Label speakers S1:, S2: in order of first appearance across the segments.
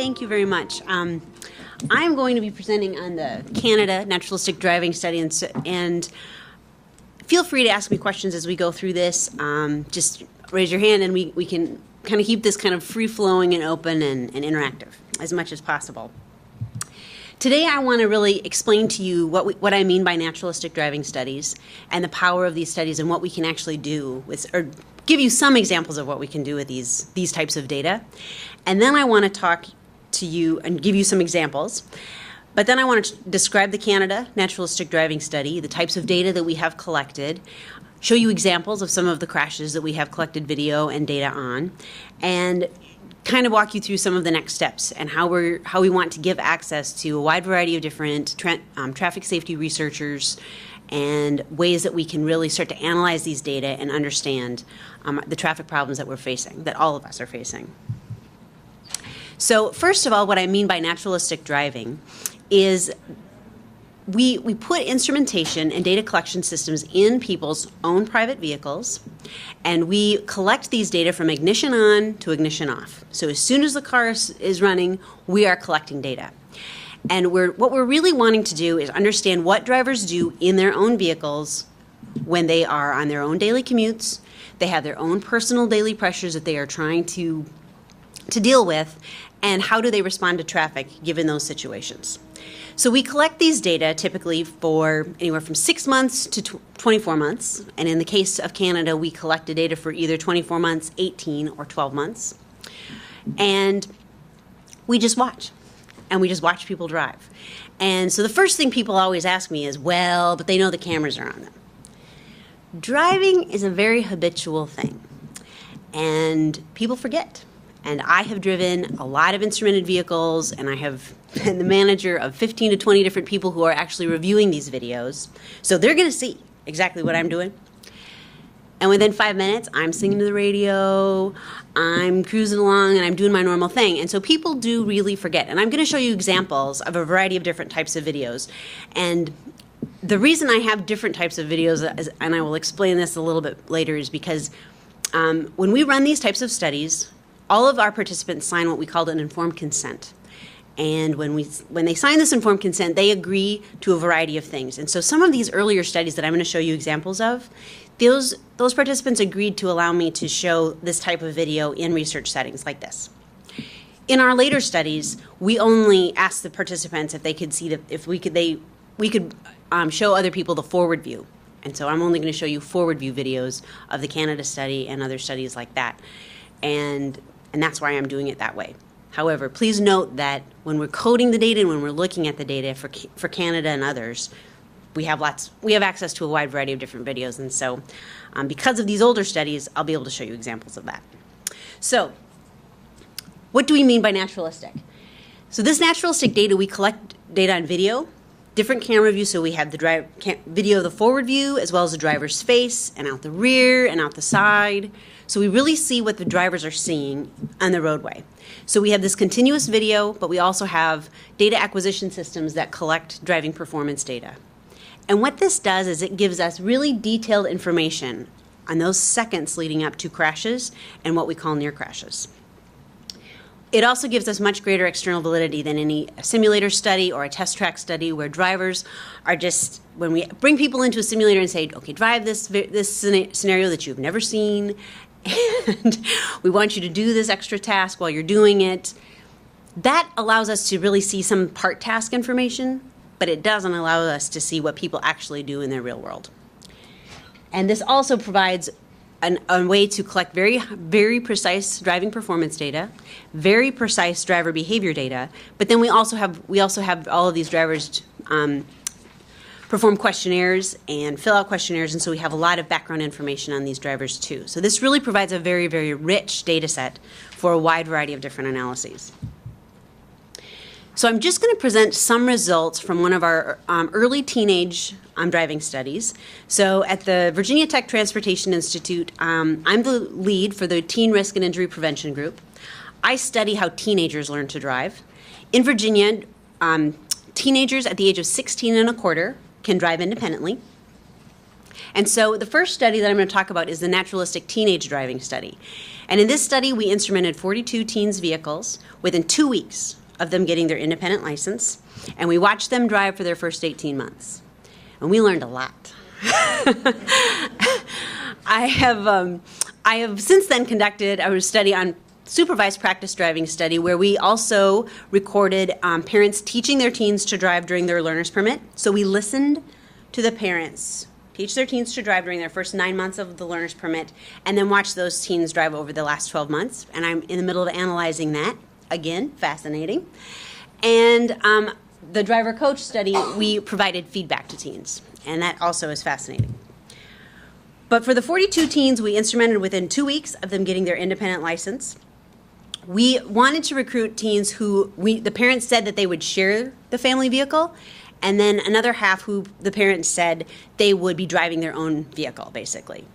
S1: Thank you very much. I'm going to be presenting on the Canada Naturalistic Driving Study, and feel free to ask me questions as we go through this. Just raise your hand and we can kind of keep this kind of free-flowing and open and interactive as much as possible. Today I want to really explain to you what I mean by naturalistic driving studies and the power of these studies and what we can actually do with, or give you some examples of what we can do with these types of data. And then I want to talk to you and give you some examples. But then I want to describe the Canada Naturalistic Driving Study, the types of data that we have collected, show you examples of some of the crashes that we have collected video and data on, and kind of walk you through some of the next steps and how we want to give access to a wide variety of different traffic safety researchers and ways that we can really start to analyze these data and understand the traffic problems that we're facing, that all of us are facing. So first of all, what I mean by naturalistic driving is we put instrumentation and data collection systems in people's own private vehicles, and we collect these data from ignition on to ignition off. So as soon as the car is running, we are collecting data. And what we're really wanting to do is understand what drivers do in their own vehicles when they are on their own daily commutes. They have their own personal daily pressures that they are trying to deal with, and how do they respond to traffic given those situations. So we collect these data typically for anywhere from 6 months to 24 months. And in the case of Canada, we collected data for either 24 months, 18, or 12 months. And we just watch. And we just watch people drive. And so the first thing people always ask me is, well, but they know the cameras are on them. Driving is a very habitual thing. And people forget. And I have driven a lot of instrumented vehicles, and I have been the manager of 15 to 20 different people who are actually reviewing these videos. So they're going to see exactly what I'm doing. And within 5 minutes, I'm singing to the radio, I'm cruising along, and I'm doing my normal thing. And so people do really forget. And I'm going to show you examples of a variety of different types of videos. And the reason I have different types of videos, and I will explain this a little bit later, is because when we run these types of studies, all of our participants sign what we call an informed consent. And when they sign this informed consent, they agree to a variety of things. And so some of these earlier studies that I'm going to show you examples of, those participants agreed to allow me to show this type of video in research settings like this. In our later studies, we only asked the participants if they could see we could show other people the forward view. And so I'm only going to show you forward view videos of the Canada study and other studies like that. And that's why I'm doing it that way. However, please note that when we're coding the data and when we're looking at the data for Canada and others, we have access to a wide variety of different videos. And so because of these older studies, I'll be able to show you examples of that. So what do we mean by naturalistic? So this naturalistic data, we collect data on video, different camera views. So we have the video of the forward view as well as the driver's face and out the rear and out the side. So we really see what the drivers are seeing on the roadway. So we have this continuous video, but we also have data acquisition systems that collect driving performance data. And what this does is it gives us really detailed information on those seconds leading up to crashes and what we call near crashes. It also gives us much greater external validity than any simulator study or a test track study where drivers are just, when we bring people into a simulator and say, okay, drive this scenario that you've never seen, and we want you to do this extra task while you're doing it. That allows us to really see some part task information, but it doesn't allow us to see what people actually do in their real world. And this also provides a way to collect very, very precise driving performance data, very precise driver behavior data, but then we also have all of these drivers perform questionnaires and fill out questionnaires, and so we have a lot of background information on these drivers too. So this really provides a very, very rich data set for a wide variety of different analyses. So I'm just going to present some results from one of our early teenage driving studies. So at the Virginia Tech Transportation Institute, I'm the lead for the Teen Risk and Injury Prevention Group. I study how teenagers learn to drive. In Virginia, teenagers at the age of 16 and a quarter can drive independently. And so the first study that I'm going to talk about is the Naturalistic Teenage Driving Study. And in this study, we instrumented 42 teens' vehicles within 2 weeks. of them getting their independent license, and we watched them drive for their first 18 months. And we learned a lot. I have since then conducted a study on supervised practice driving study where we also recorded parents teaching their teens to drive during their learner's permit. So we listened to the parents teach their teens to drive during their first 9 months of the learner's permit, and then watch those teens drive over the last 12 months. And I'm in the middle of analyzing that. Again, fascinating. And the driver coach study, we provided feedback to teens, and that also is fascinating. But for the 42 teens we instrumented within 2 weeks of them getting their independent license, we wanted to recruit teens who the parents said that they would share the family vehicle, and then another half who the parents said they would be driving their own vehicle, basically.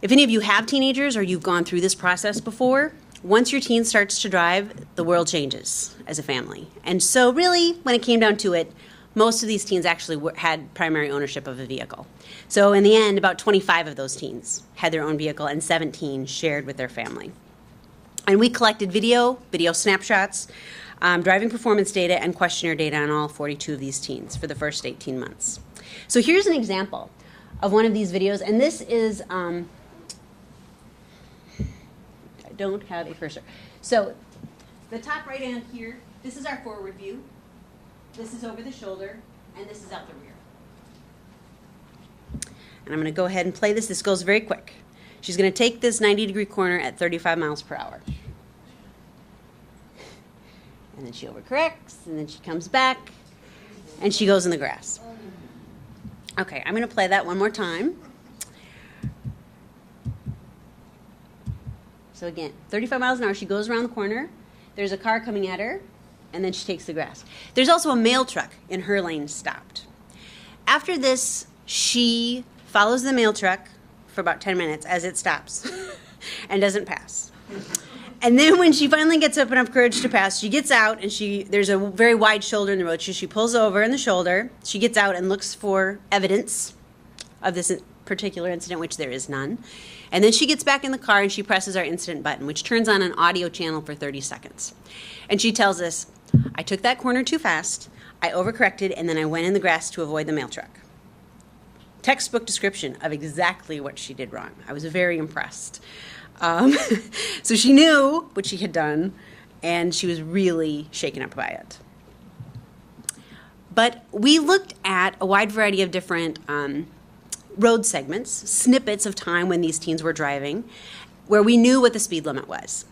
S1: If any of you have teenagers or you've gone through this process before, once your teen starts to drive, the world changes as a family. And so really, when it came down to it, most of these teens actually had primary ownership of a vehicle. So in the end, about 25 of those teens had their own vehicle and 17 shared with their family. And we collected video snapshots, driving performance data, and questionnaire data on all 42 of these teens for the first 18 months. So here's an example of one of these videos, and this is, I don't have a cursor. So the top right hand here, this is our forward view, this is over the shoulder, and this is out the rear. And I'm going to go ahead and play this. This goes very quick. She's going to take this 90-degree corner at 35 miles per hour. And then she overcorrects, and then she comes back, and she goes in the grass. Okay, I'm going to play that one more time. So again, 35 miles an hour, she goes around the corner. There's a car coming at her, and then she takes the grass. There's also a mail truck in her lane stopped. After this, she follows the mail truck for about 10 minutes as it stops and doesn't pass. And then when she finally gets up enough courage to pass, she gets out, and there's a very wide shoulder in the road, so she pulls over in the shoulder. She gets out and looks for evidence of this particular incident, which there is none. And then she gets back in the car and she presses our incident button, which turns on an audio channel for 30 seconds. And she tells us, I took that corner too fast, I overcorrected, and then I went in the grass to avoid the mail truck. Textbook description of exactly what she did wrong. I was very impressed. So she knew what she had done, and she was really shaken up by it. But we looked at a wide variety of different road segments, snippets of time when these teens were driving, where we knew what the speed limit was.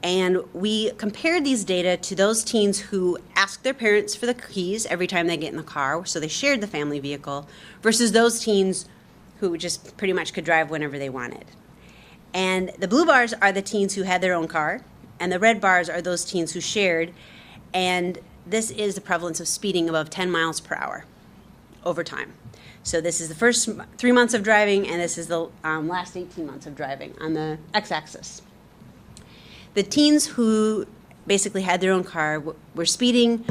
S1: And we compared these data to those teens who asked their parents for the keys every time they get in the car, so they shared the family vehicle, versus those teens who just pretty much could drive whenever they wanted. And the blue bars are the teens who had their own car, and the red bars are those teens who shared, and this is the prevalence of speeding above 10 miles per hour over time. So this is the first 3 months of driving, and this is the last 18 months of driving on the x-axis. The teens who basically had their own car were speeding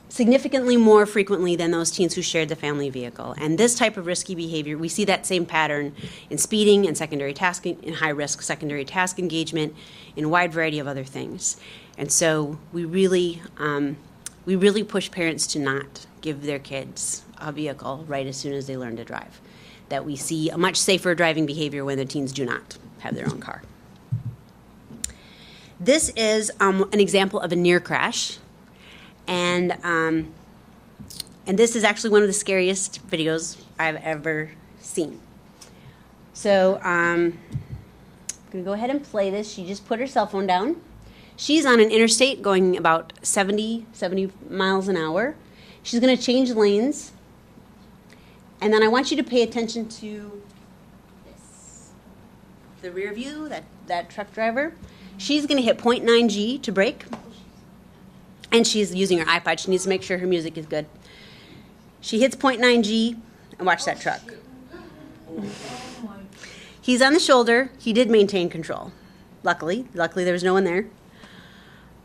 S1: significantly more frequently than those teens who shared the family vehicle. And this type of risky behavior, we see that same pattern in speeding and secondary tasking, in high-risk secondary task engagement, in a wide variety of other things. And so we really push parents to not give their kids a vehicle right as soon as they learn to drive. That we see a much safer driving behavior when the teens do not have their own car. This is an example of a near crash, and this is actually one of the scariest videos I've ever seen. So I'm going to go ahead and play this. She just put her cell phone down. She's on an interstate going about 70 miles an hour. She's going to change lanes, and then I want you to pay attention to this, the rear view, that truck driver. She's going to hit 0.9 G to brake, and she's using her iPod. She needs to make sure her music is good. She hits 0.9 G, and watch that truck. He's on the shoulder. He did maintain control. Luckily there was no one there.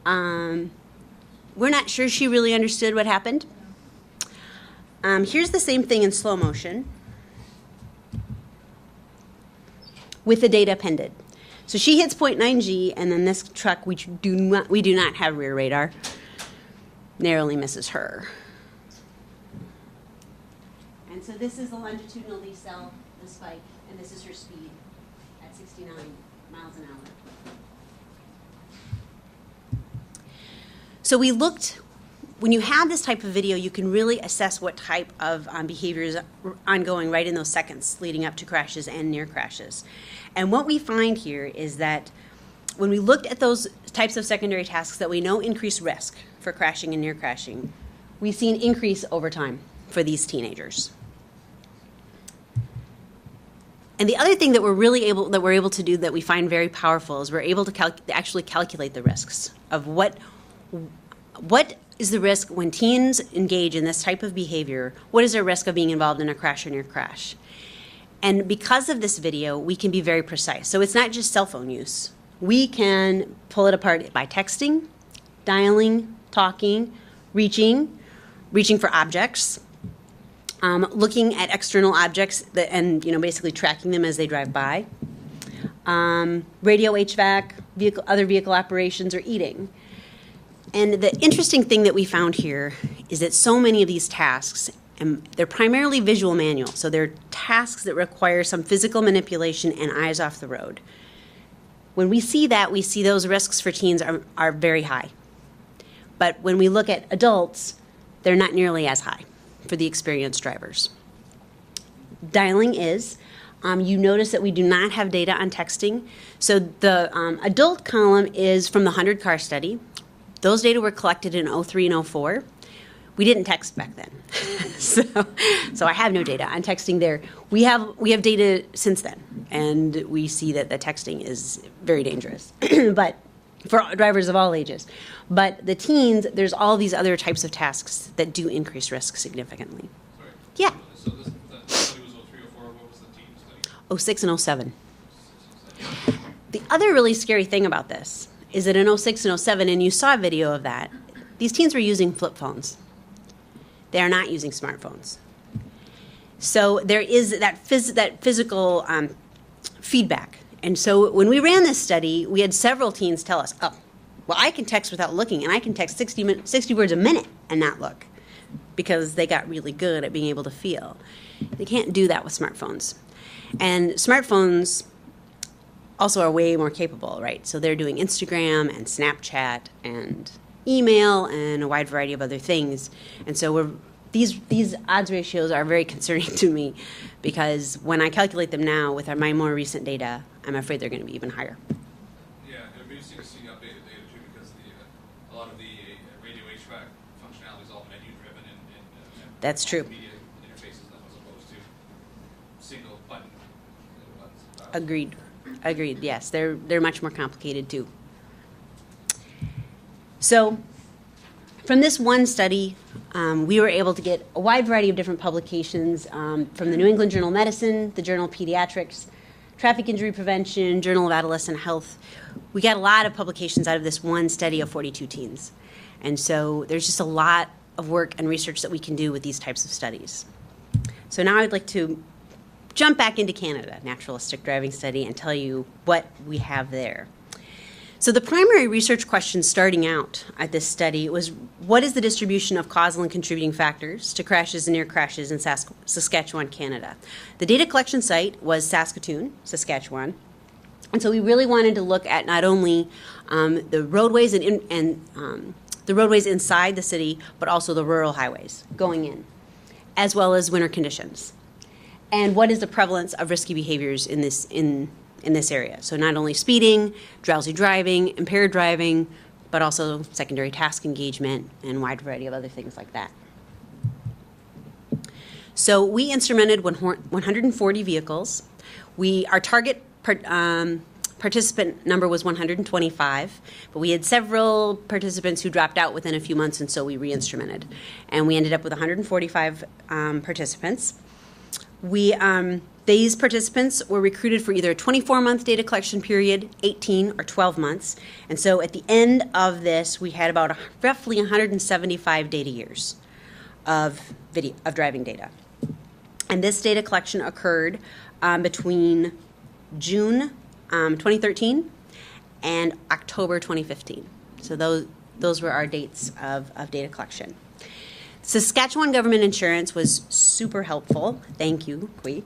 S1: We're not sure she really understood what happened. Here's the same thing in slow motion with the data appended. So she hits 0.9G, and then this truck, we do not have rear radar, narrowly misses her. And so this is the longitudinal decel, the spike, and this is her speed at 69 miles an hour. So we looked, when you have this type of video, you can really assess what type of behavior is ongoing right in those seconds leading up to crashes and near crashes. And what we find here is that when we looked at those types of secondary tasks that we know increase risk for crashing and near crashing, we see an increase over time for these teenagers. And the other thing that we're able to do that we find very powerful is we're able to actually calculate the risks of what is the risk when teens engage in this type of behavior. What is their risk of being involved in a crash or near crash? And because of this video, we can be very precise. So it's not just cell phone use. We can pull it apart by texting, dialing, talking, reaching for objects, looking at external objects and basically tracking them as they drive by, radio, HVAC, other vehicle operations, or eating. And the interesting thing that we found here is that so many of these tasks, and they're primarily visual manual, so they're tasks that require some physical manipulation and eyes off the road. When we see that, we see those risks for teens are very high. But when we look at adults, they're not nearly as high for the experienced drivers. Dialing is. You notice that we do not have data on texting. So the adult column is from the 100-car study. Those data were collected in 03 and 04. We didn't text back then. so I have no data on texting there. We have data since then, and we see that the texting is very dangerous, but for drivers of all ages. But the teens, there's all these other types of tasks that do increase risk significantly.
S2: Sorry.
S1: Yeah.
S2: So that study was 03 or 04. What was the teen study?
S1: 06 and 07. The other really scary thing about this is that in 06 and 07, and you saw a video of that, these teens were using flip phones. They are not using smartphones. So there is that physical feedback. And so when we ran this study, we had several teens tell us, oh, well, I can text without looking, and I can text 60 words a minute and not look, because they got really good at being able to feel. They can't do that with smartphones. And smartphones also are way more capable, right? So they're doing Instagram and Snapchat and email and a wide variety of other things. And so these odds ratios are very concerning to me, because when I calculate them now with my more recent data, I'm afraid they're going to be even higher.
S2: Yeah, it'd be interesting to see updated data too, because a lot of the radio HVAC functionality is all menu-driven and
S1: That's true.
S2: Media interfaces, as opposed to single button buttons.
S1: Agreed. Yes, they're much more complicated too. So, from this one study, we were able to get a wide variety of different publications from the New England Journal of Medicine, the Journal of Pediatrics, Traffic Injury Prevention, Journal of Adolescent Health. We got a lot of publications out of this one study of 42 teens. And so there's just a lot of work and research that we can do with these types of studies. So now I'd like to jump back into Canada, Naturalistic Driving Study, and tell you what we have there. So the primary research question starting out at this study was, what is the distribution of causal and contributing factors to crashes and near crashes in Saskatchewan, Canada? The data collection site was Saskatoon, Saskatchewan. And so we really wanted to look at not only the roadways and the roadways inside the city, but also the rural highways going in, as well as winter conditions. And what is the prevalence of risky behaviors in this area? So not only speeding, drowsy driving, impaired driving, but also secondary task engagement and a wide variety of other things like that. So we instrumented 140 vehicles. Our target participant number was 125, but we had several participants who dropped out within a few months, and so we re-instrumented. And we ended up with 145 participants. These participants were recruited for either a 24-month data collection period, 18, or 12 months. And so at the end of this, we had about roughly 175 data years of driving data. And this data collection occurred between June 2013, and October 2015. So those were our dates of data collection. Saskatchewan Government Insurance was super helpful. Thank you, Kui,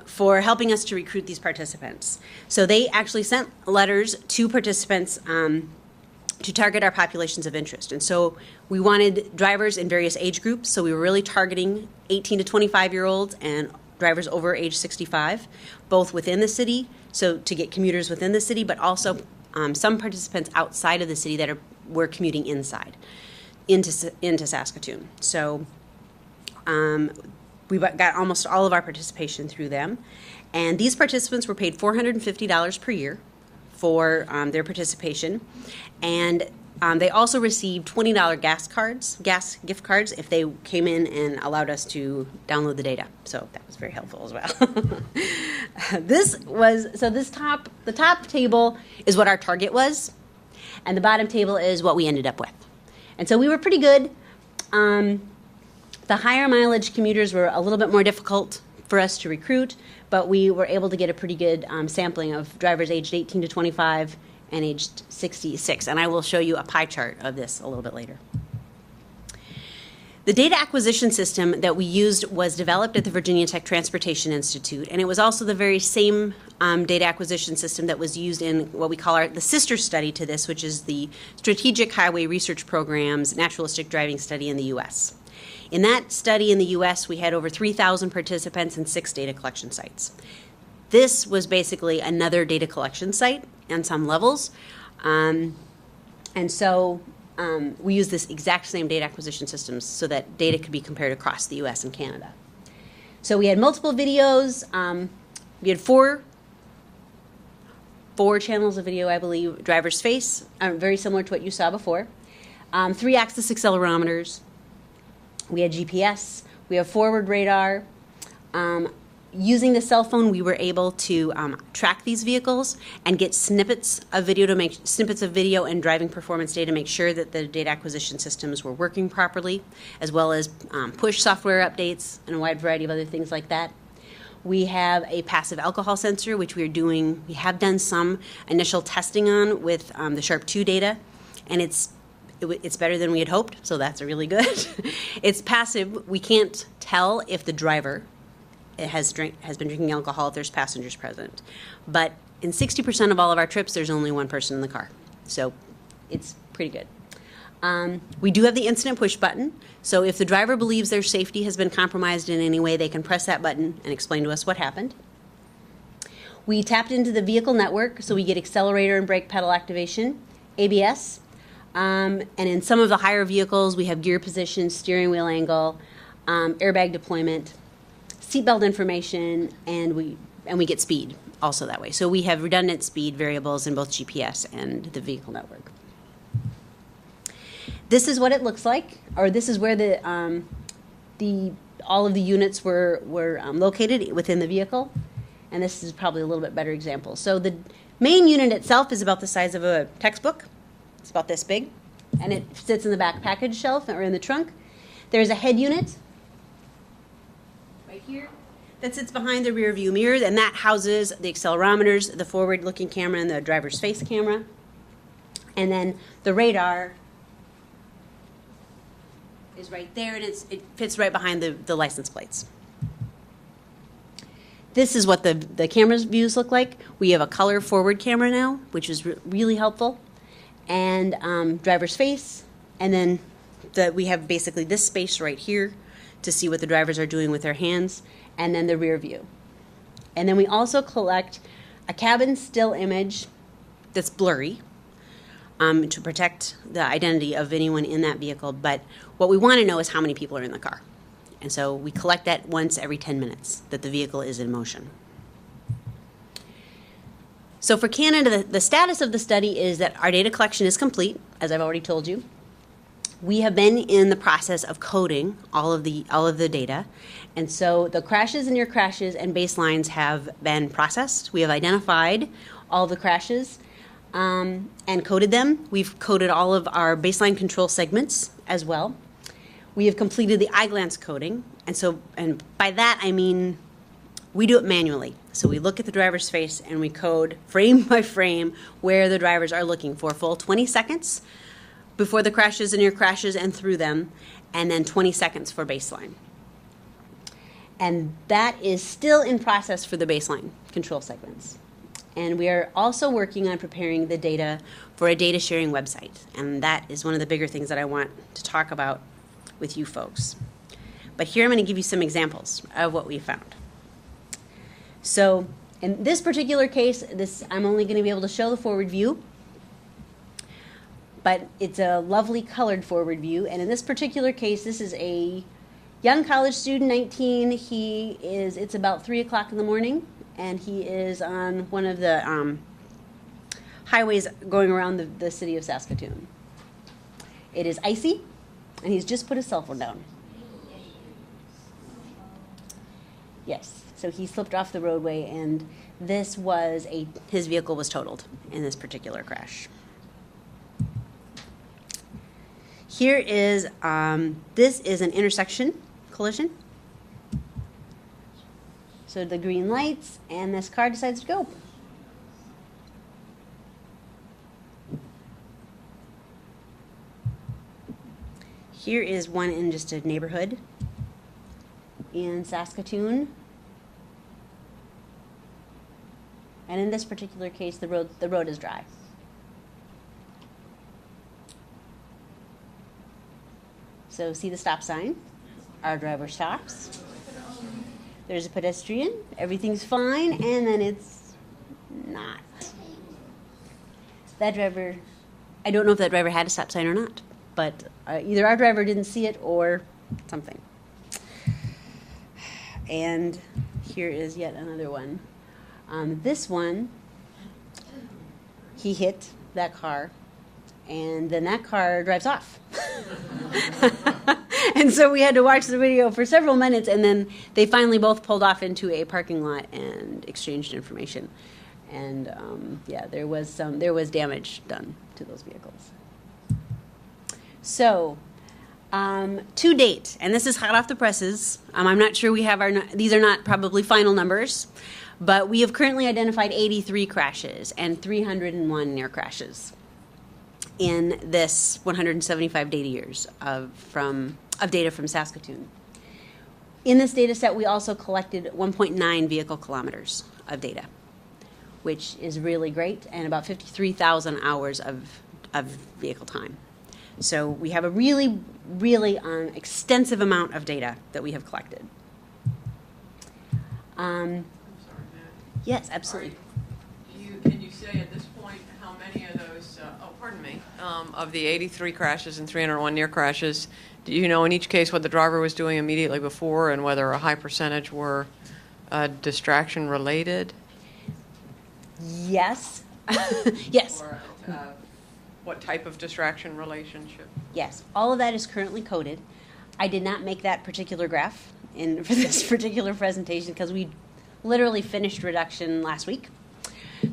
S1: for helping us to recruit these participants. So they actually sent letters to participants to target our populations of interest. And so we wanted drivers in various age groups. So we were really targeting 18 to 25-year-olds and drivers over age 65, both within the city, so to get commuters within the city, but also some participants outside of the city that were commuting into Saskatoon. So we got almost all of our participation through them. And these participants were paid $450 per year for their participation. And they also received $20 gas gift cards, if they came in and allowed us to download the data. So that was very helpful as well. The top table is what our target was, and the bottom table is what we ended up with. And so we were pretty good. The higher mileage commuters were a little bit more difficult for us to recruit, but we were able to get a pretty good sampling of drivers aged 18 to 25 and aged 66. And I will show you a pie chart of this a little bit later. The data acquisition system that we used was developed at the Virginia Tech Transportation Institute, and it was also the very same data acquisition system that was used in what we call the sister study to this, which is the Strategic Highway Research Program's Naturalistic Driving study in the U.S. In that study in the U.S., we had over 3,000 participants and 6 data collection sites. This was basically another data collection site on some levels, and so we use this exact same data acquisition systems so that data could be compared across the U.S. and Canada. So we had multiple videos. We had four channels of video, I believe. Driver's face, very similar to what you saw before. 3-axis accelerometers. We had GPS. We have forward radar. Using the cell phone, we were able to track these vehicles and get snippets of video and driving performance data to make sure that the data acquisition systems were working properly, as well as push software updates and a wide variety of other things like that. We have a passive alcohol sensor, which we have done some initial testing on with the Sharp 2 data, and it's better than we had hoped, so that's really good. It's passive. We can't tell if the driver has been drinking alcohol if there's passengers present. But in 60% of all of our trips, there's only one person in the car. So it's pretty good. We do have the incident push button. So if the driver believes their safety has been compromised in any way, they can press that button and explain to us what happened. We tapped into the vehicle network, so we get accelerator and brake pedal activation, ABS. And in some of the higher vehicles, we have gear position, steering wheel angle, airbag deployment, seatbelt information, and we get speed also that way. So we have redundant speed variables in both GPS and the vehicle network. This is what it looks like, or this is where all of the units were located within the vehicle, and this is probably a little bit better example. So the main unit itself is about the size of a textbook. It's about this big, and it sits in the back package shelf or in the trunk. There's a head unit right here that sits behind the rear view mirror, and that houses the accelerometers, the forward-looking camera, and the driver's face camera. And then the radar is right there, and it fits right behind the license plates. This is what the camera's views look like. We have a color forward camera now, which is really helpful, and driver's face, and then we have basically this space right here to see what the drivers are doing with their hands, and then the rear view. And then we also collect a cabin still image that's blurry to protect the identity of anyone in that vehicle. But what we want to know is how many people are in the car. And so we collect that once every 10 minutes that the vehicle is in motion. So for Canada, the status of the study is that our data collection is complete, as I've already told you. We have been in the process of coding all of the data, and so the crashes and near crashes and baselines have been processed. We have identified all the crashes and coded them. We've coded all of our baseline control segments as well. We have completed the eye glance coding, and by that I mean We do it manually. So we look at the driver's face and we code frame by frame where the drivers are looking for full 20 seconds before the crashes and near crashes and through them, and then 20 seconds for baseline. And that is still in process for the baseline control segments. And we are also working on preparing the data for a data sharing website. And that is one of the bigger things that I want to talk about with you folks. But here I'm going to give you some examples of what we found. So in this particular case, I'm only going to be able to show the forward view. But it's a lovely colored forward view. And in this particular case, this is a young college student, 19. It's about 3 o'clock in the morning, and he is on one of the highways going around the city of Saskatoon. It is icy, and he's just put his cell phone down. Yes, so he slipped off the roadway, and his vehicle was totaled in this particular crash. Here is, this is an intersection collision. So the green lights, and this car decides to go. Here is one in just a neighborhood in Saskatoon. And in this particular case, the road is dry. So see the stop sign? Our driver stops. There's a pedestrian. Everything's fine, and then it's not. That driver, I don't know if that driver had a stop sign or not, but either our driver didn't see it or something. And here is yet another one. This one, he hit that car, and then that car drives off. And so we had to watch the video for several minutes, and then they finally both pulled off into a parking lot and exchanged information. And yeah, there was damage done to those vehicles. So to date, and this is hot off the presses, I'm not sure we have these are not probably final numbers, but we have currently identified 83 crashes and 301 near crashes in this 175 data years of data from Saskatoon. In this data set, we also collected 1.9 vehicle kilometers of data, which is really great, and about 53,000 hours of vehicle time. So we have a really, really extensive amount of data that we have collected.
S3: I'm sorry, Matt.
S1: Yes, absolutely.
S3: Can you say at this point how many of those, of the 83 crashes and 301 near crashes, do you know in each case what the driver was doing immediately before and whether a high percentage were distraction related?
S1: Yes. Yes.
S3: Or what type of distraction relationship?
S1: Yes. All of that is currently coded. I did not make that particular graph for this particular presentation because we literally finished reduction last week.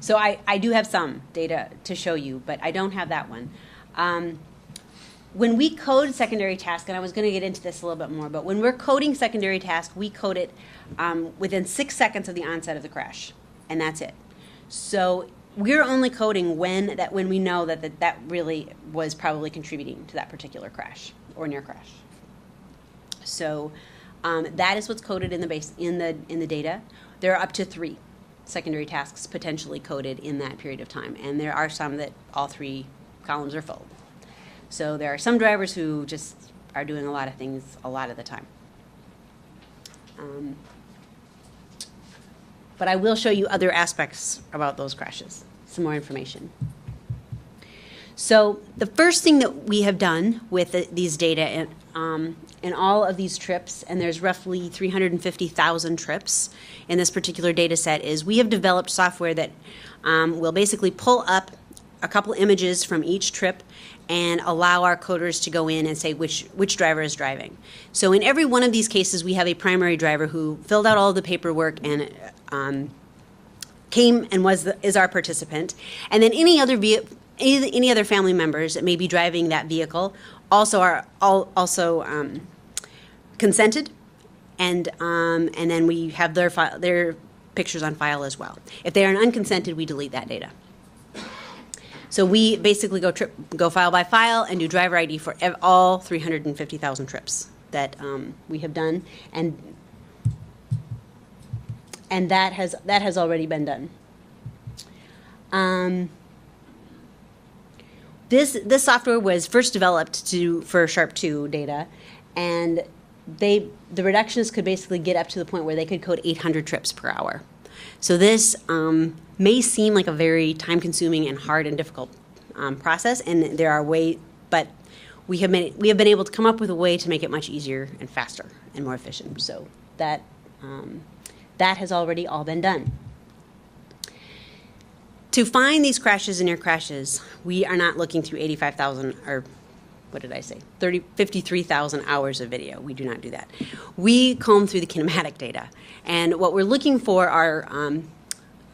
S1: So I do have some data to show you, but I don't have that one. When we code secondary task, and I was going to get into this a little bit more, but when we're coding secondary task, we code it within 6 seconds of the onset of the crash, and that's it. So we're only coding when we know that really was probably contributing to that particular crash or near crash. So that is what's coded in the data. There are up to 3 secondary tasks potentially coded in that period of time, and there are some that all 3 columns are full. So there are some drivers who just are doing a lot of things a lot of the time. But I will show you other aspects about those crashes, some more information. So the first thing that we have done with these data in all of these trips, and there's roughly 350,000 trips in this particular data set, is we have developed software that will basically pull up a couple images from each trip and allow our coders to go in and say which driver is driving. So in every one of these cases, we have a primary driver who filled out all the paperwork and came and is our participant. And then any other family members that may be driving that vehicle also are consented and then we have their pictures on file as well. If they are unconsented, we delete that data. So we basically go file by file and do driver ID for all 350,000 trips that we have done, and that has already been done. This software was first developed for Sharp 2 data, and the reductionists could basically get up to the point where they could code 800 trips per hour. So this may seem like a very time-consuming and hard and difficult process, and there are ways, but we have been able to come up with a way to make it much easier and faster and more efficient. So that has already all been done. To find these crashes and near crashes, we are not looking through 85,000, or what did I say, 53,000 hours of video. We do not do that. We comb through the kinematic data. And what we're looking for are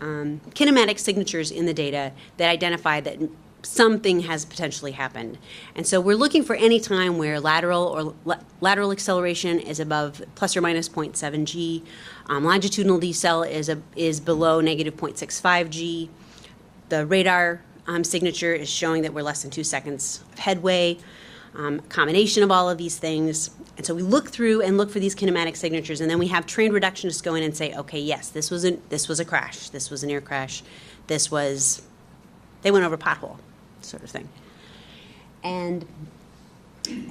S1: kinematic signatures in the data that identify that something has potentially happened. And so we're looking for any time where lateral acceleration is above plus or minus 0.7 g, longitudinal decel is below negative 0.65 g. The radar signature is showing that we're less than 2 seconds of headway, combination of all of these things. And so we look through and look for these kinematic signatures, and then we have trained reductionists go in and say, okay, yes, this was a crash, this was a near crash, they went over a pothole, sort of thing. And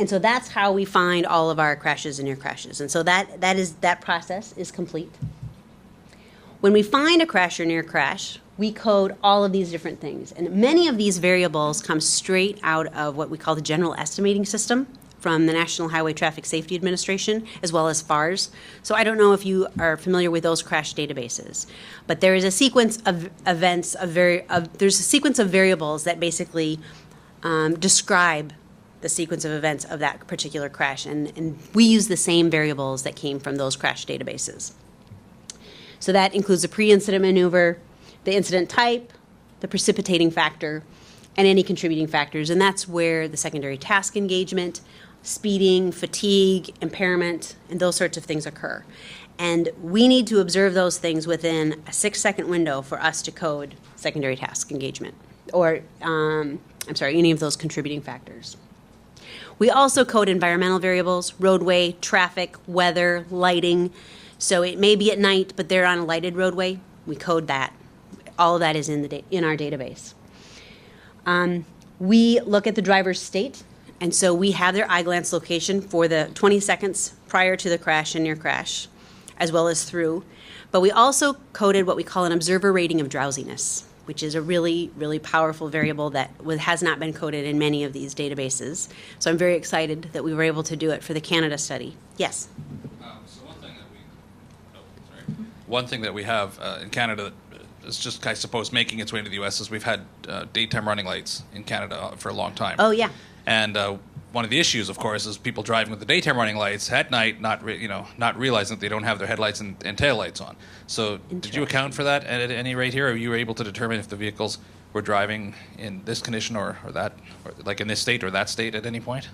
S1: so that's how we find all of our crashes and near crashes. And so that process is complete. When we find a crash or near crash, we code all of these different things. And many of these variables come straight out of what we call the general estimating system from the National Highway Traffic Safety Administration, as well as FARS. So I don't know if you are familiar with those crash databases, but there is a sequence of events, there's a sequence of variables that basically describe the sequence of events of that particular crash. And we use the same variables that came from those crash databases. So that includes the pre-incident maneuver, the incident type, the precipitating factor, and any contributing factors. And that's where the secondary task engagement, speeding, fatigue, impairment, and those sorts of things occur. And we need to observe those things within a 6-second window for us to code secondary task engagement, or, any of those contributing factors. We also code environmental variables, roadway, traffic, weather, lighting. So it may be at night, but they're on a lighted roadway. We code that. All of that is in our database. We look at the driver's state, and so we have their eye glance location for the 20 seconds prior to the crash and near crash, as well as through. But we also coded what we call an observer rating of drowsiness, which is a really, really powerful variable that has not been coded in many of these databases. So I'm very excited that we were able to do it for the Canada study. Yes?
S2: One thing that we have in Canada that is just, I suppose, making its way into the U.S. is we've had daytime running lights in Canada for a long time.
S1: Oh, yeah.
S2: And one of the issues, of course, is people driving with the daytime running lights at night, not realizing that they don't have their headlights and tail lights on. So did you account for that at any rate here? Or you were able to determine if the vehicles were driving in this condition or that, or like in this state or that state at any point?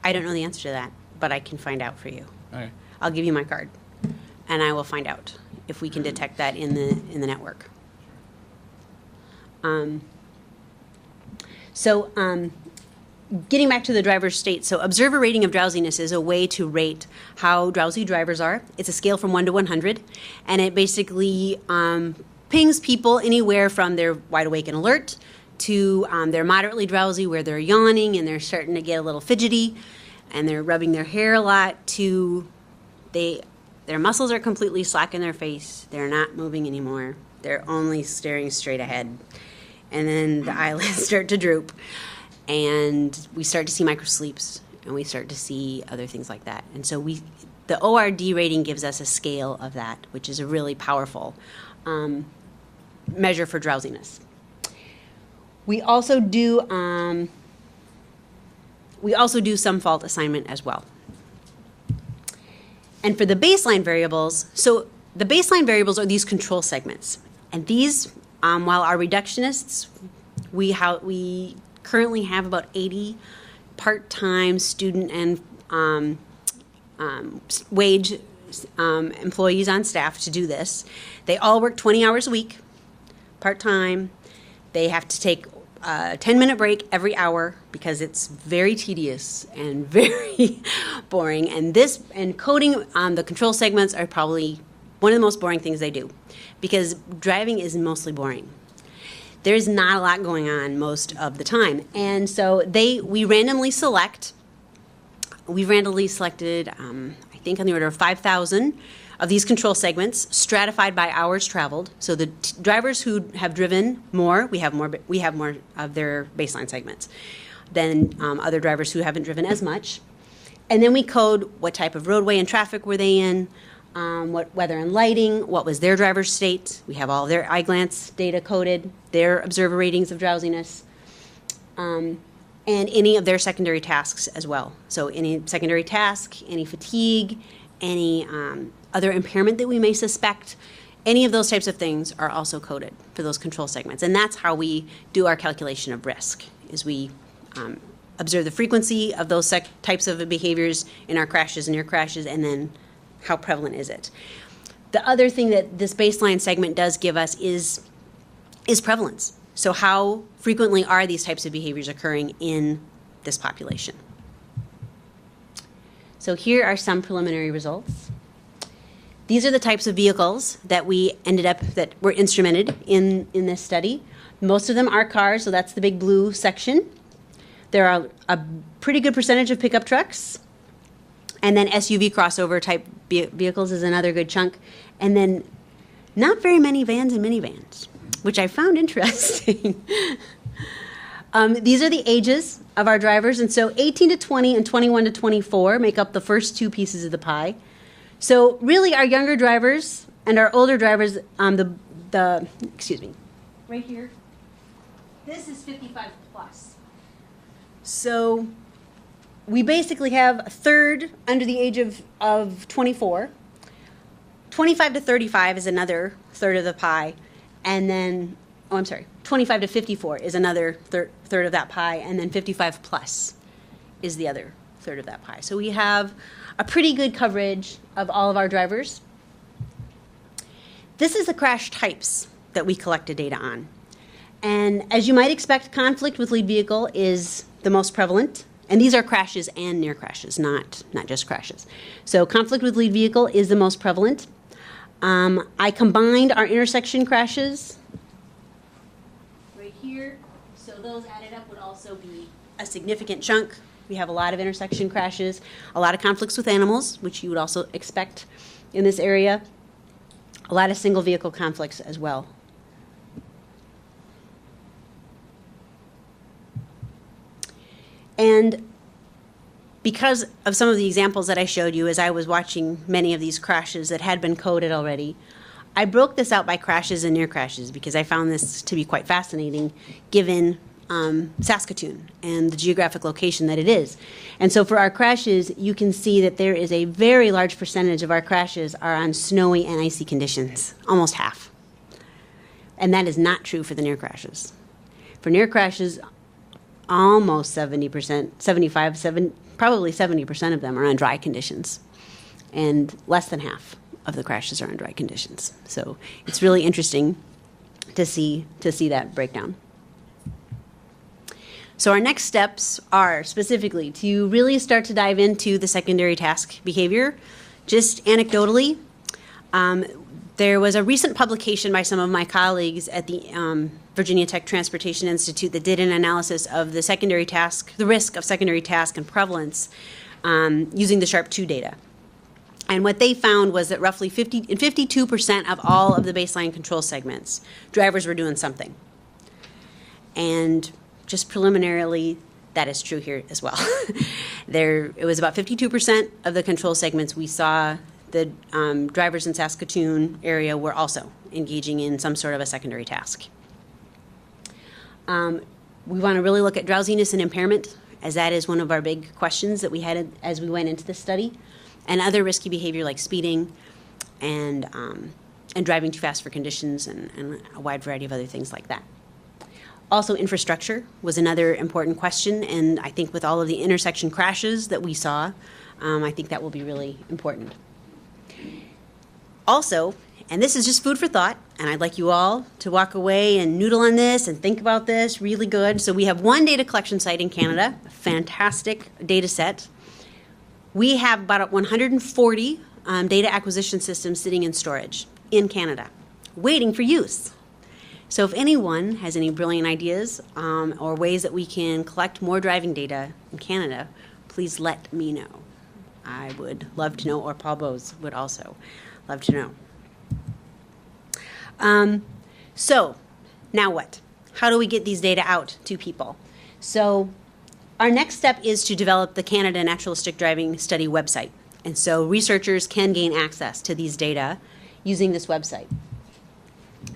S1: I don't know the answer to that, but I can find out for you. Okay. I'll give you my card, and I will find out if we can detect that in the network. Getting back to the driver's state, so observer rating of drowsiness is a way to rate how drowsy drivers are. It's a scale from 1 to 100, and it basically pings people anywhere from they're wide awake and alert to they're moderately drowsy where they're yawning and they're starting to get a little fidgety and they're rubbing their hair a lot to their muscles are completely slack in their face. They're not moving anymore. They're only staring straight ahead. And then the eyelids start to droop. And we start to see microsleeps. And we start to see other things like that. And so the ORD rating gives us a scale of that, which is a really powerful measure for drowsiness. We also do some fault assignment as well. And for the baseline variables, so the baseline variables are these control segments. And these, while our reductionists, we currently have about 80 part-time student and wage employees on staff to do this. They all work 20 hours a week, part-time. They have to take a 10-minute break every hour because it's very tedious and very boring. And coding on the control segments are probably one of the most boring things they do because driving is mostly boring. There's not a lot going on most of the time. And so we randomly select. We've randomly selected, I think on the order of 5,000 of these control segments, stratified by hours traveled. So the drivers who have driven more, we have more of their baseline segments than other drivers who haven't driven as much. And then we code what type of roadway and traffic were they in, what weather and lighting, what was their driver's state. We have all their iGlance data coded, their observer ratings of drowsiness, and any of their secondary tasks as well. So any secondary task, any fatigue, any other impairment that we may suspect, any of those types of things are also coded for those control segments. And that's how we do our calculation of risk, is we observe the frequency of those types of behaviors in our crashes and near crashes, and then how prevalent is it. The other thing that this baseline segment does give us is prevalence. So how frequently are these types of behaviors occurring in this population? So here are some preliminary results. These are the types of vehicles that that were instrumented in this study. Most of them are cars, so that's the big blue section. There are a pretty good percentage of pickup trucks. And then SUV crossover type vehicles is another good chunk. And then not very many vans and minivans, which I found interesting. These are the ages of our drivers. And so 18 to 20 and 21 to 24 make up the first two pieces of the pie. So really our younger drivers and our older drivers, excuse me, right here, this is 55 plus. So we basically have a third under the age of 24. 25 to 35 is another third of the pie. And then, 25 to 54 is another third of that pie. And then 55 plus is the other third of that pie. So we have a pretty good coverage of all of our drivers. This is the crash types that we collected data on. And as you might expect, conflict with lead vehicle is the most prevalent. And these are crashes and near crashes, not just crashes. So conflict with lead vehicle is the most prevalent. I combined our intersection crashes right here. So those added up would also be a significant chunk. We have a lot of intersection crashes, a lot of conflicts with animals, which you would also expect in this area, a lot of single vehicle conflicts as well. And because of some of the examples that I showed you as I was watching many of these crashes that had been coded already, I broke this out by crashes and near crashes because I found this to be quite fascinating given Saskatoon and the geographic location that it is. And so for our crashes, you can see that there is a very large percentage of our crashes are on snowy and icy conditions, almost half. And that is not true for the near crashes. For near crashes, almost 70%, probably 70% of them are on dry conditions. And less than half of the crashes are on dry conditions. So it's really interesting to see that breakdown. So our next steps are specifically to really start to dive into the secondary task behavior. Just anecdotally, there was a recent publication by some of my colleagues at the Virginia Tech Transportation Institute that did an analysis of the secondary task, the risk of secondary task and prevalence using the SHARP2 data. And what they found was that roughly 52% of all of the baseline control segments, drivers were doing something. And just preliminarily, that is true here as well. It was about 52% of the control segments we saw the drivers in Saskatoon area were also engaging in some sort of a secondary task. We want to really look at drowsiness and impairment, as that is one of our big questions that we had as we went into this study, and other risky behavior like speeding and driving too fast for conditions and a wide variety of other things like that. Also, infrastructure was another important question, and I think with all of the intersection crashes that we saw, I think that will be really important. Also, and this is just food for thought, and I'd like you all to walk away and noodle on this and think about this really good. So we have one data collection site in Canada, a fantastic data set. We have about 140 data acquisition systems sitting in storage in Canada, waiting for use. So if anyone has any brilliant ideas or ways that we can collect more driving data in Canada, please let me know. I would love to know, or Paul Bose would also love to know. So now what? How do we get these data out to people? So our next step is to develop the Canada Naturalistic Driving Study website. And so researchers can gain access to these data using this website.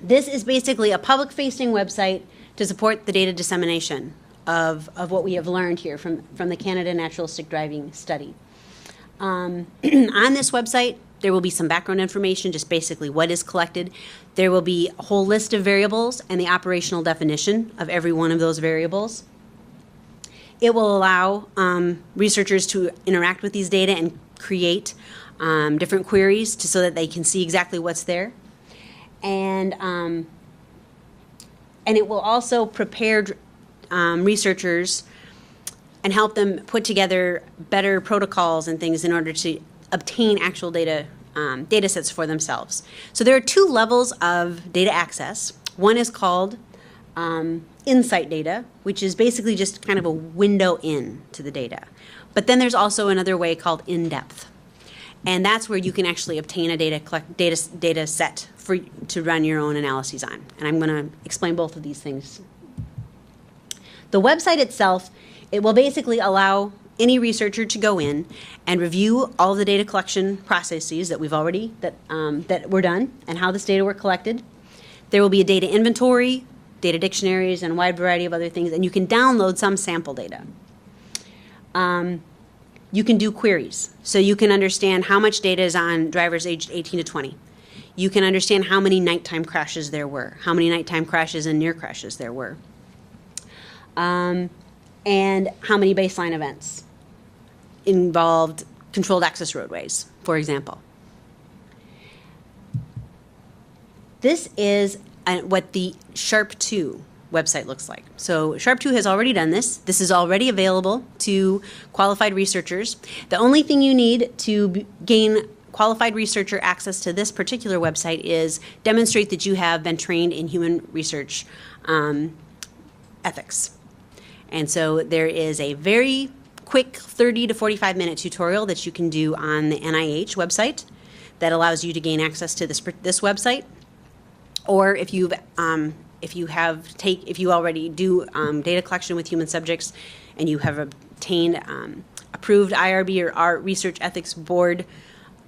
S1: This is basically a public-facing website to support the data dissemination of what we have learned here from the Canada Naturalistic Driving Study. On this website, there will be some background information, just basically what is collected. There will be a whole list of variables and the operational definition of every one of those variables. It will allow researchers to interact with these data and create different queries so that they can see exactly what's there. And it will also prepare researchers and help them put together better protocols and things in order to obtain actual data sets for themselves. So there are two levels of data access. One is called insight data, which is basically just kind of a window in to the data. But then there's also another way called in-depth. And that's where you can actually obtain a data set to run your own analyses on. And I'm going to explain both of these things. The website itself, it will basically allow any researcher to go in and review all the data collection processes that we've already that were done and how this data were collected. There will be a data inventory, data dictionaries, and a wide variety of other things, and you can download some sample data. You can do queries, so you can understand how much data is on drivers aged 18 to 20. You can understand how many nighttime crashes there were, how many nighttime crashes and near crashes there were, and how many baseline events involved controlled access roadways, for example. This is what the SHARP2 website looks like. So SHARP2 has already done this. This is already available to qualified researchers. The only thing you need to gain qualified researcher access to this particular website is demonstrate that you have been trained in human research ethics. And so there is a very quick 30 to 45 minute tutorial that you can do on the NIH website that allows you to gain access to this website. Or if you already do data collection with human subjects and you have obtained approved IRB or Art Research Ethics Board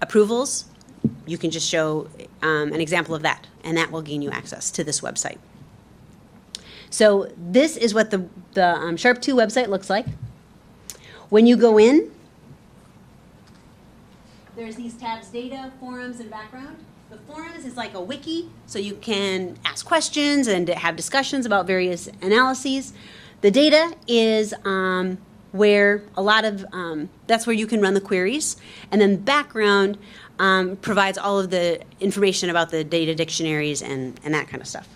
S1: approvals, you can just show an example of that, and that will gain you access to this website. So this is what the SHARP2 website looks like. When you go in, there's these tabs: data, forums, and background. The forums is like a wiki, so you can ask questions and have discussions about various analyses. The data is where a lot of, that's where you can run the queries. And then background provides all of the information about the data dictionaries and that kind of stuff.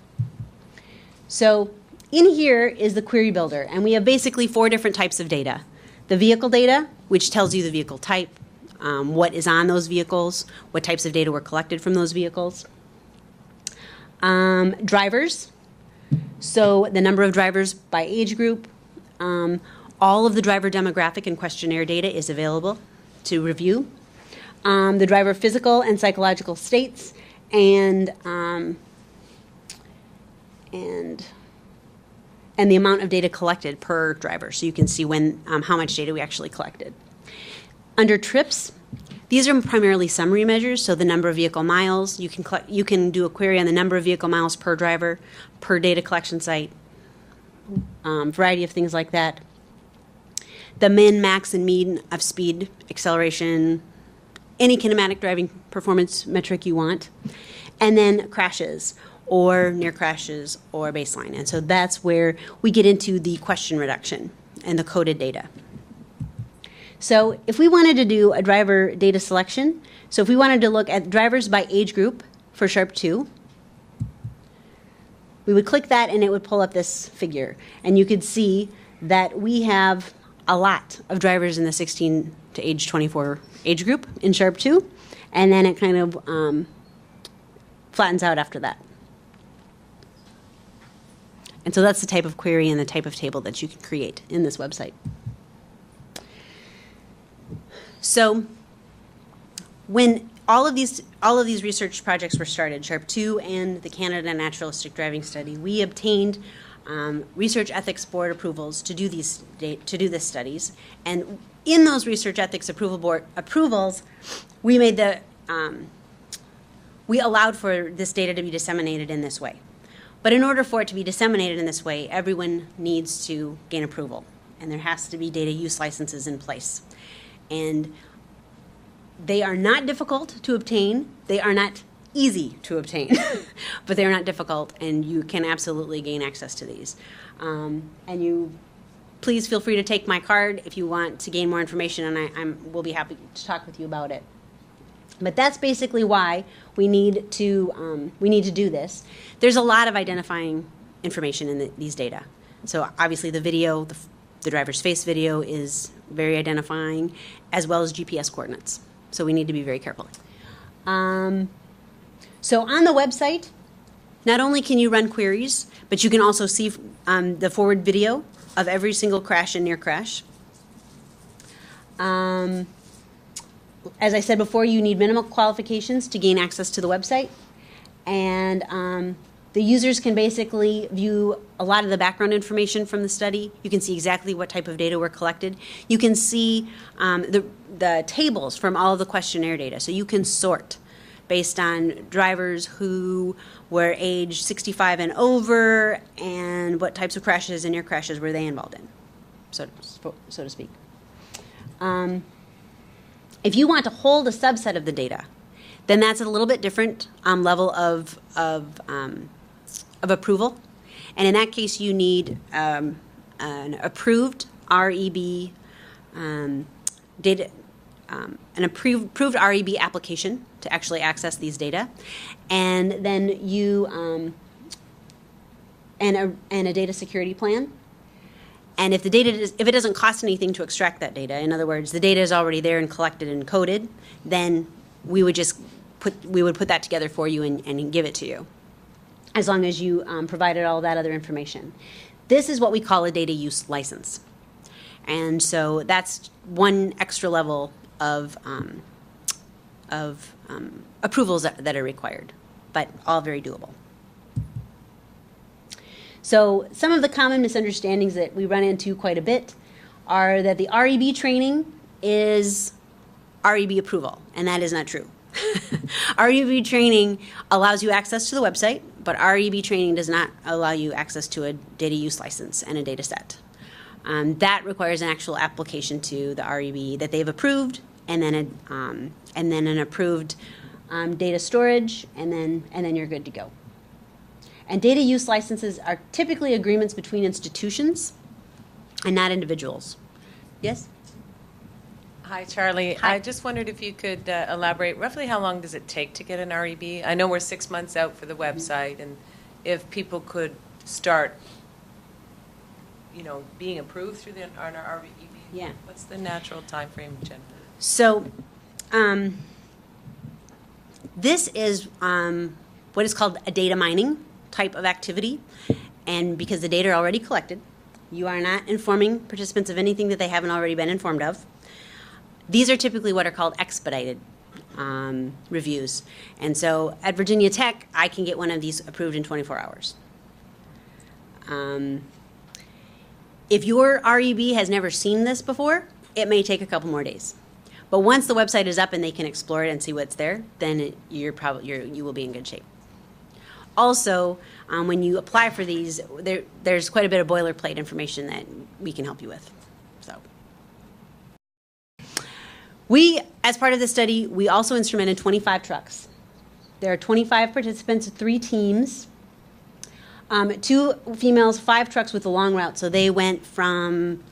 S1: So in here is the query builder, and we have basically 4 different types of data. The vehicle data, which tells you the vehicle type, what is on those vehicles, what types of data were collected from those vehicles. Drivers, so the number of drivers by age group. All of the driver demographic and questionnaire data is available to review. The driver physical and psychological states, and the amount of data collected per driver, so you can see when how much data we actually collected. Under trips, these are primarily summary measures, so the number of vehicle miles. You can do a query on the number of vehicle miles per driver, per data collection site, variety of things like that. The min, max, and mean of speed, acceleration, any kinematic driving performance metric you want. And then crashes, or near crashes, or baseline. And so that's where we get into the question reduction and the coded data. So if we wanted to do a driver data selection, so if we wanted to look at drivers by age group for Sharp 2, we would click that and it would pull up this figure. And you could see that we have a lot of drivers in the 16 to age 24 age group in Sharp 2. And then it kind of flattens out after that. And so that's the type of query and the type of table that you can create in this website. So when all of these research projects were started, Sharp 2 and the Canada Naturalistic Driving Study, we obtained Research Ethics Board approvals to do these studies. And in those Research Ethics approvals, we made we allowed for this data to be disseminated in this way. But in order for it to be disseminated in this way, everyone needs to gain approval, and there has to be data use licenses in place. And they are not difficult to obtain. They are not easy to obtain, but they're not difficult, and you can absolutely gain access to these. And you please feel free to take my card if you want to gain more information, and we'll be happy to talk with you about it. But that's basically why we need to do this. There's a lot of identifying information in these data. So obviously the video, the driver's face video is very identifying, as well as GPS coordinates. So we need to be very careful. So on the website, not only can you run queries, but you can also see the forward video of every single crash and near crash. As I said before, you need minimal qualifications to gain access to the website. And the users can basically view a lot of the background information from the study. You can see exactly what type of data were collected. You can see the tables from all of the questionnaire data. So you can sort based on drivers who were age 65 and over and what types of crashes and near crashes were they involved in, so to speak. If you want to hold a subset of the data, then that's a little bit different level of approval. And in that case, you need an approved REB data, an approved REB application to actually access these data, and then you and a data security plan. And if if it doesn't cost anything to extract that data, in other words, the data is already there and collected and coded, then we would put that together for you and give it to you, as long as you provided all that other information. This is what we call a data use license, and so that's one extra level of approvals that are required, but all very doable. So some of the common misunderstandings that we run into quite a bit are that the REB training is REB approval, and that is not true. REB training allows you access to the website, but REB training does not allow you access to a data use license and a data set. That requires an actual application to the REB that they've approved, and then an approved data storage, and then you're good to go. And data use licenses are typically agreements between institutions and not individuals. Yes?
S4: Hi, Charlie.
S1: Hi.
S4: I just wondered if you could elaborate roughly how long does it take to get an REB? I know we're 6 months out for the website, and if people could start, being approved through an REB,
S1: Yeah.
S4: what's the natural time frame, Jen?
S1: So this is what is called a data mining type of activity, and because the data are already collected, you are not informing participants of anything that they haven't already been informed of. These are typically what are called expedited reviews, and so at Virginia Tech, I can get one of these approved in 24 hours. If your REB has never seen this before, it may take a couple more days. But once the website is up and they can explore it and see what's there, then you will be in good shape. Also, when you apply for these, there's quite a bit of boilerplate information that we can help you with. So, as part of this study, we also instrumented 25 trucks. There are 25 participants, 3 teams, 2 females, 5 trucks with a long route. So they went from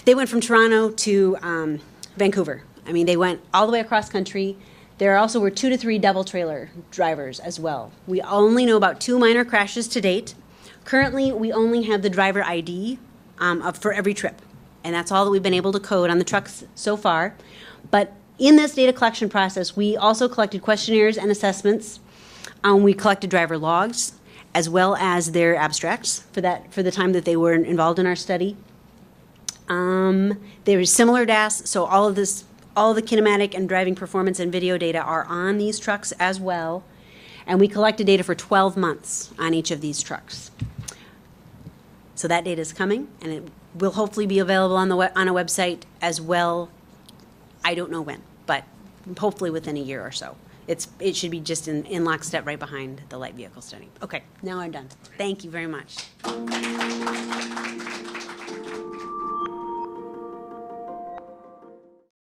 S1: They went from Toronto to Vancouver. I mean, they went all the way across country. There also were 2 to 3 double trailer drivers as well. We only know about 2 minor crashes to date. Currently, we only have the driver ID for every trip, and that's all that we've been able to code on the trucks so far. But in this data collection process, we also collected questionnaires and assessments. We collected driver logs, as well as their abstracts for the time that they were involved in our study. There is similar DAS, so all the kinematic and driving performance and video data are on these trucks as well. And we collected data for 12 months on each of these trucks. So that data is coming, and it will hopefully be available on a website as well. I don't know when, but hopefully within a year or so. It should be just in lockstep right behind the light vehicle study. Okay, now I'm done. Thank you very much.